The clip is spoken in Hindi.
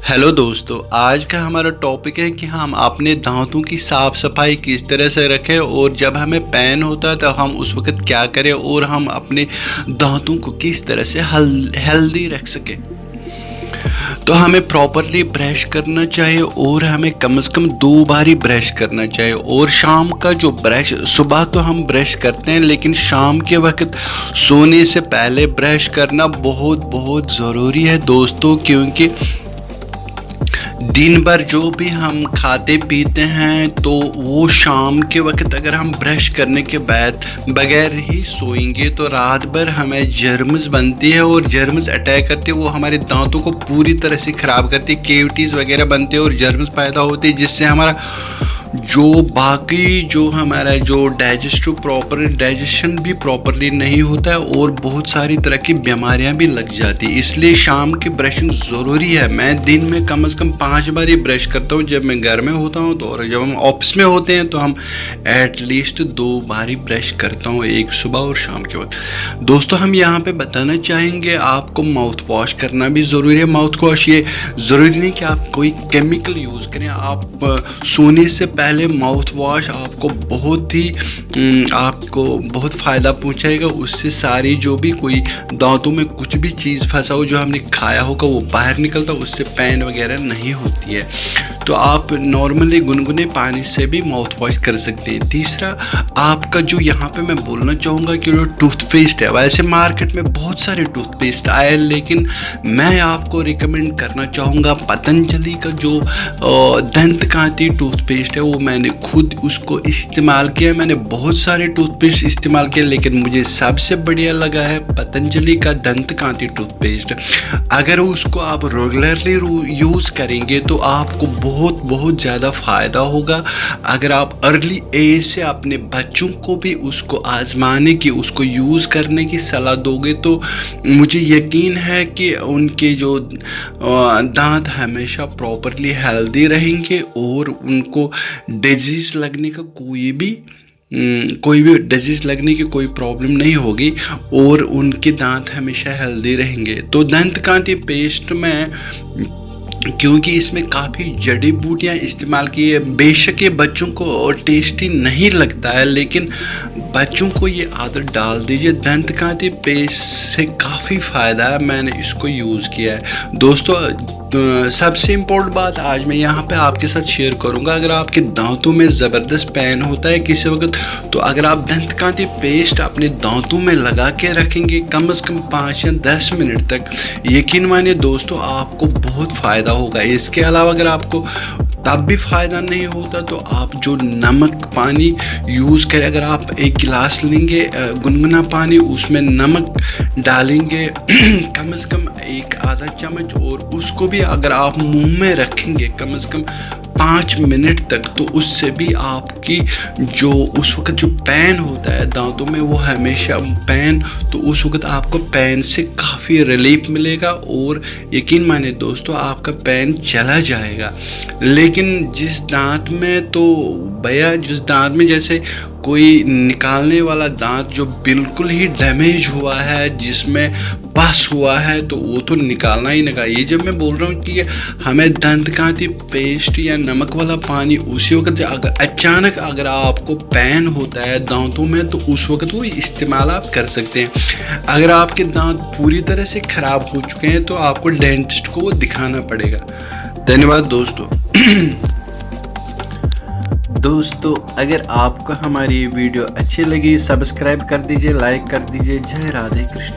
हेलो दोस्तों, आज का हमारा टॉपिक है कि हम अपने दांतों की साफ़ सफाई किस तरह से रखें और जब हमें पेन होता है तो हम उस वक़्त क्या करें और हम अपने दांतों को किस तरह से हेल्दी रख सकें। तो हमें प्रॉपरली ब्रश करना चाहिए और हमें कम से कम 2 बार ही ब्रश करना चाहिए। और शाम का जो ब्रश, सुबह तो हम ब्रश करते हैं लेकिन शाम के वक्त सोने से पहले ब्रश करना बहुत ज़रूरी है दोस्तों, क्योंकि दिन भर जो भी हम खाते पीते हैं तो वो शाम के वक्त अगर हम ब्रश करने के बाद बगैर ही सोएंगे तो रात भर हमें जर्म्स बनती है और जर्म्स अटैक करते हैं। वो हमारे दांतों को पूरी तरह से ख़राब करती है, केविटीज़ वगैरह बनते हैं और जर्म्स पैदा होते हैं, जिससे हमारा हमारा जो डाइजेशन भी प्रॉपरली नहीं होता है और बहुत सारी तरह की बीमारियां भी लग जाती है। इसलिए शाम की ब्रशिंग ज़रूरी है। मैं दिन में कम से कम 5 बार ही ब्रश करता हूं जब मैं घर में होता हूं तो, और जब हम ऑफिस में होते हैं तो हम एटलीस्ट 2 बार ही ब्रश करता हूं, एक सुबह और शाम के वक्त। दोस्तों, हम यहाँ पे बताना चाहेंगे आपको माउथ वॉश करना भी ज़रूरी है। माउथ वॉश ये ज़रूरी नहीं कि आप कोई केमिकल यूज़ करें। आप सोने से पहले माउथ वॉश आपको बहुत फ़ायदा पहुंचाएगा। उससे सारी जो भी कोई दांतों में कुछ भी चीज़ फंसा हो जो हमने खाया होगा वो बाहर निकलता, उससे पेन वगैरह नहीं होती है। तो आप नॉर्मली गुनगुने पानी से भी माउथ वॉश कर सकते हैं। तीसरा, आपका जो यहाँ पे मैं बोलना चाहूँगा कि जो टूथपेस्ट है, वैसे मार्केट में बहुत सारे टूथपेस्ट आए हैं लेकिन मैं आपको रिकमेंड करना चाहूँगा पतंजलि का जो दंत कांति टूथपेस्ट है। वो मैंने खुद उसको इस्तेमाल किया। मैंने बहुत सारे टूथपेस्ट इस्तेमाल किए लेकिन मुझे सबसे बढ़िया लगा है पतंजलि का दंत कांति टूथपेस्ट। अगर उसको आप रेगुलरली यूज़ करेंगे तो आपको बहुत ज़्यादा फ़ायदा होगा। अगर आप अर्ली एज से अपने बच्चों को भी उसको आजमाने की, उसको यूज़ करने की सलाह दोगे तो मुझे यकीन है कि उनके जो दांत हमेशा प्रॉपरली हेल्दी रहेंगे और उनको डिजीज़ लगने का कोई भी डिजीज़ लगने की कोई प्रॉब्लम नहीं होगी और उनके दांत हमेशा हेल्दी रहेंगे। तो दंत कांति पेस्ट में, क्योंकि इसमें काफ़ी जड़ी बूटियाँ इस्तेमाल की है, बेशक ये बच्चों को टेस्टी नहीं लगता है लेकिन बच्चों को ये आदत डाल दीजिए। दंत कांति पेस्ट से काफ़ी फ़ायदा है, मैंने इसको यूज़ किया है। दोस्तों, सबसे इम्पोर्टेंट बात आज मैं यहाँ पे आपके साथ शेयर करूँगा। अगर आपके दांतों में ज़बरदस्त पेन होता है किसी वक्त, तो अगर आप दंत कांति पेस्ट अपने दांतों में लगा के रखेंगे कम से कम 5 या 10 मिनट तक, यकीन मानिए दोस्तों आपको बहुत फ़ायदा होगा। इसके अलावा अगर आपको तब भी फ़ायदा नहीं होता तो आप जो नमक पानी यूज़ करें, अगर आप 1 गिलास लेंगे गुनगुना पानी, उसमें नमक डालेंगे कम से कम 1 आधा चम्मच, और उसको भी अगर आप मुंह में रखेंगे कम से कम 5 मिनट तक, तो उससे भी आपकी जो उस वक्त जो पेन होता है दांतों में, वो हमेशा पेन, तो उस वक्त आपको पेन से काफ़ी रिलीफ मिलेगा और यकीन माने दोस्तों आपका पेन चला जाएगा। लेकिन जिस दांत में जैसे कोई निकालने वाला दांत जो बिल्कुल ही डैमेज हुआ है, जिसमें पस हुआ है, तो वो तो निकालना ही निकाल। ये जब मैं बोल रहा हूँ कि हमें दंत कांति पेस्ट या नमक वाला पानी उसी वक्त अचानक अगर आपको पेन होता है दांतों में तो उस वक्त वो इस्तेमाल आप कर सकते हैं। अगर आपके दांत पूरी तरह से ख़राब हो चुके हैं तो आपको डेंटिस्ट को वो दिखाना पड़ेगा। धन्यवाद दोस्तों। दोस्तों, अगर आपको हमारी वीडियो अच्छी लगी सब्सक्राइब कर दीजिए, लाइक कर दीजिए। जय राधे कृष्ण।